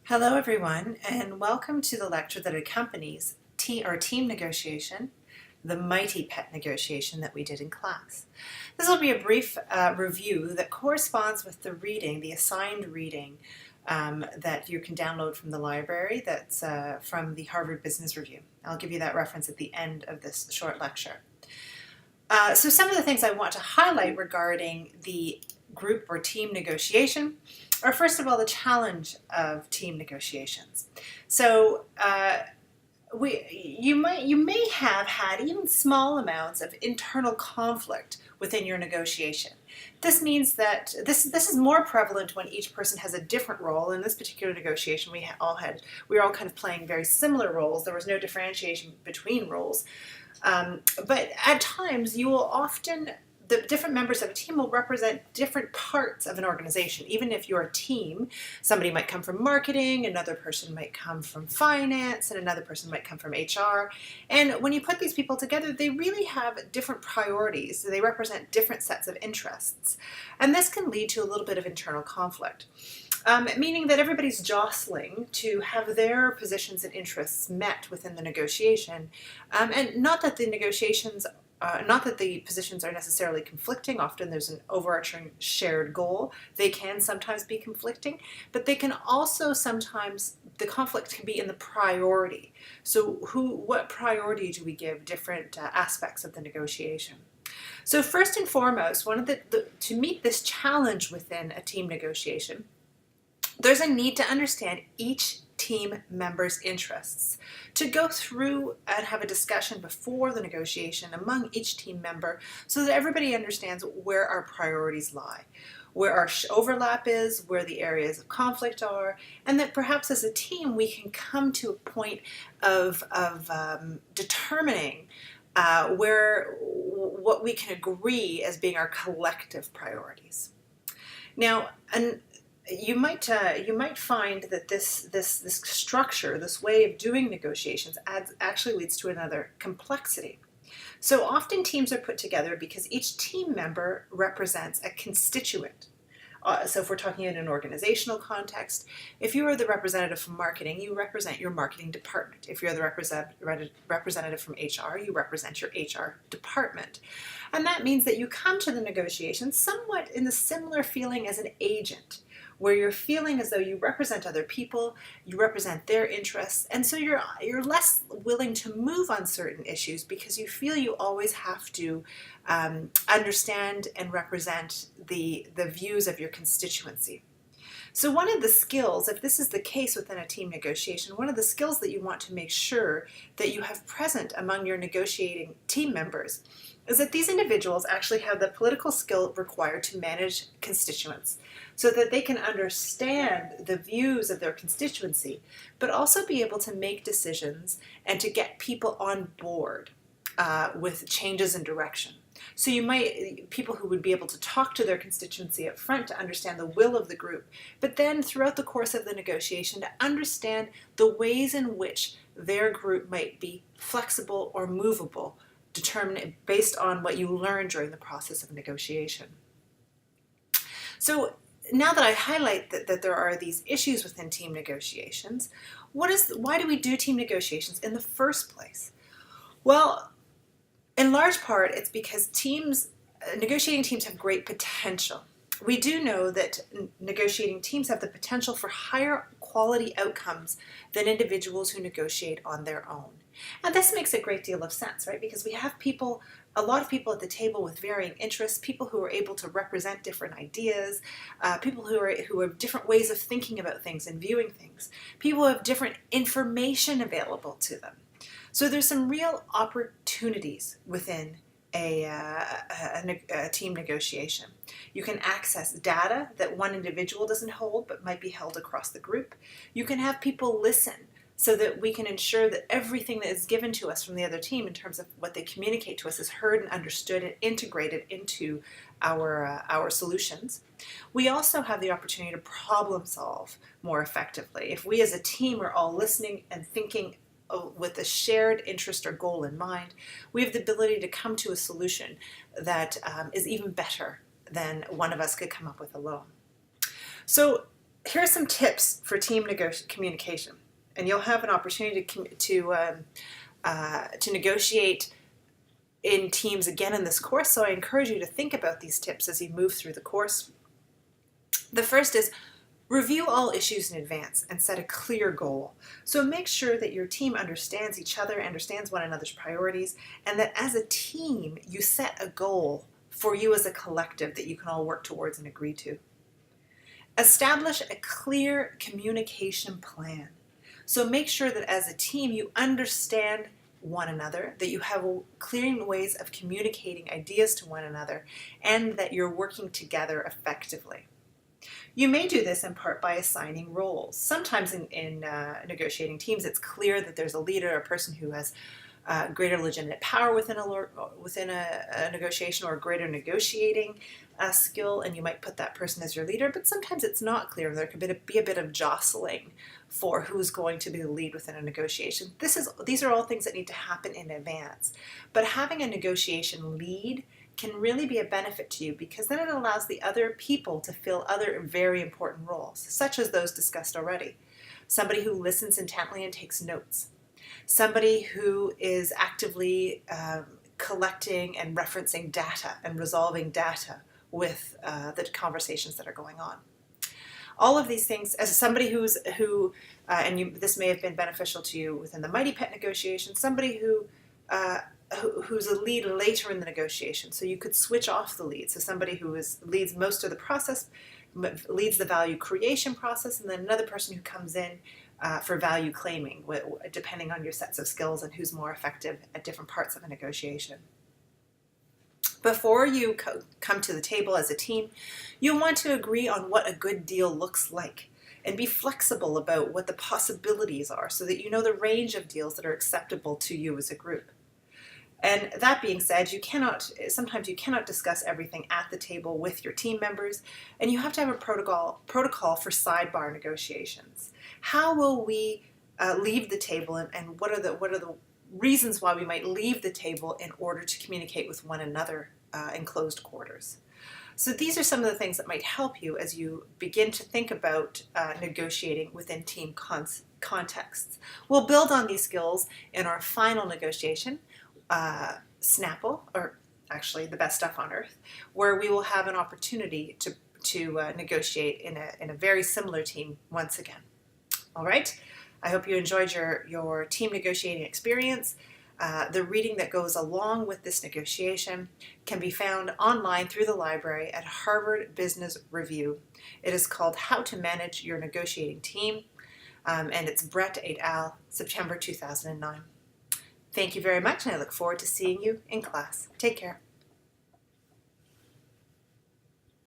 Hello everyone, and welcome to the lecture that accompanies team negotiation, the mighty pet negotiation that we did in class. This will be a brief review that corresponds with the reading, the assigned reading that you can download from the library that's from the Harvard Business Review. I'll give you that reference at the end of this short lecture. So some of the things I want to highlight regarding the group or team negotiation are, first of all, the challenge of team negotiations. So you may have had even small amounts of internal conflict within your negotiation. This means that this is more prevalent when each person has a different role. In this particular negotiation, we were all kind of playing very similar roles. There was no differentiation between roles. But at times, the different members of a team will represent different parts of an organization. Even if you're a team, somebody might come from marketing, another person might come from finance, and another person might come from HR. And when you put these people together, they really have different priorities. They represent different sets of interests. And this can lead to a little bit of internal conflict. Meaning that everybody's jostling to have their positions and interests met within the negotiation, and not that the positions are necessarily conflicting. Often there's an overarching shared goal. They can sometimes be conflicting, but they can also sometimes, the conflict can be in the priority. So what priority do we give different aspects of the negotiation? So first and foremost, to meet this challenge within a team negotiation, there's a need to understand each team member's interests, to go through and have a discussion before the negotiation among each team member so that everybody understands where our priorities lie, where our overlap is, where the areas of conflict are, and that perhaps as a team we can come to a point of determining what we can agree as being our collective priorities. Now, you might find that this structure, this way of doing negotiations, actually leads to another complexity. So often teams are put together because each team member represents a constituent. So if we're talking in an organizational context, if you are the representative from marketing, you represent your marketing department. If you're the representative from HR, you represent your HR department. And that means that you come to the negotiation somewhat in the similar feeling as an agent, where you're feeling as though you represent other people, you represent their interests, and so you're less willing to move on certain issues because you feel you always have to understand and represent the views of your constituency. So one of the skills, if this is the case within a team negotiation, one of the skills that you want to make sure that you have present among your negotiating team members is that these individuals actually have the political skill required to manage constituents so that they can understand the views of their constituency, but also be able to make decisions and to get people on board with changes in direction. So people who would be able to talk to their constituency up front to understand the will of the group, but then throughout the course of the negotiation to understand the ways in which their group might be flexible or movable, determined based on what you learned during the process of negotiation. So now that I highlight that there are these issues within team negotiations, why do we do team negotiations in the first place? Well, in large part, it's because negotiating teams have great potential. We do know that negotiating teams have the potential for higher quality outcomes than individuals who negotiate on their own. And this makes a great deal of sense, right? Because we have a lot of people at the table with varying interests, people who are able to represent different ideas, people who have different ways of thinking about things and viewing things, people who have different information available to them. So there's some real opportunities within a team negotiation. You can access data that one individual doesn't hold but might be held across the group. You can have people listen so that we can ensure that everything that is given to us from the other team in terms of what they communicate to us is heard and understood and integrated into our solutions. We also have the opportunity to problem solve more effectively. If we as a team are all listening and thinking with a shared interest or goal in mind, we have the ability to come to a solution that is even better than one of us could come up with alone. So Here are some tips for team communication, and you'll have an opportunity to negotiate in teams again in this course, so I encourage you to think about these tips as you move through the course. The first is review all issues in advance and set a clear goal. So make sure that your team understands each other, understands one another's priorities, and that as a team you set a goal for you as a collective that you can all work towards and agree to. Establish a clear communication plan. So make sure that as a team you understand one another, that you have clear ways of communicating ideas to one another, and that you're working together effectively. You may do this in part by assigning roles. Sometimes in negotiating teams, it's clear that there's a leader, a person who has greater legitimate power within a negotiation, or greater negotiating skill, and you might put that person as your leader. But sometimes it's not clear. There could be a bit of jostling for who's going to be the lead within a negotiation. These are all things that need to happen in advance. But having a negotiation lead can really be a benefit to you, because then it allows the other people to fill other very important roles, such as those discussed already. Somebody who listens intently and takes notes. Somebody who is actively collecting and referencing data and resolving data with the conversations that are going on. All of these things, as somebody this may have been beneficial to you within the Mighty Pet negotiation, somebody who's a lead later in the negotiation, so you could switch off the lead. So somebody who leads most of the process, leads the value creation process, and then another person who comes in for value claiming, depending on your sets of skills and who's more effective at different parts of a negotiation. Before you come to the table as a team, you'll want to agree on what a good deal looks like, and be flexible about what the possibilities are, so that you know the range of deals that are acceptable to you as a group. And that being said, sometimes you cannot discuss everything at the table with your team members, and you have to have a protocol for sidebar negotiations. How will we leave the table, and what are the reasons why we might leave the table in order to communicate with one another in closed quarters? So these are some of the things that might help you as you begin to think about negotiating within team contexts. We'll build on these skills in our final negotiation, Snapple, or actually the best stuff on earth, where we will have an opportunity to negotiate in a very similar team once again. All right, I hope you enjoyed your team negotiating experience. The reading that goes along with this negotiation can be found online through the library at Harvard Business Review. It is called How to Manage Your Negotiating Team, and it's Brett et al., September 2009. Thank you very much, and I look forward to seeing you in class. Take care.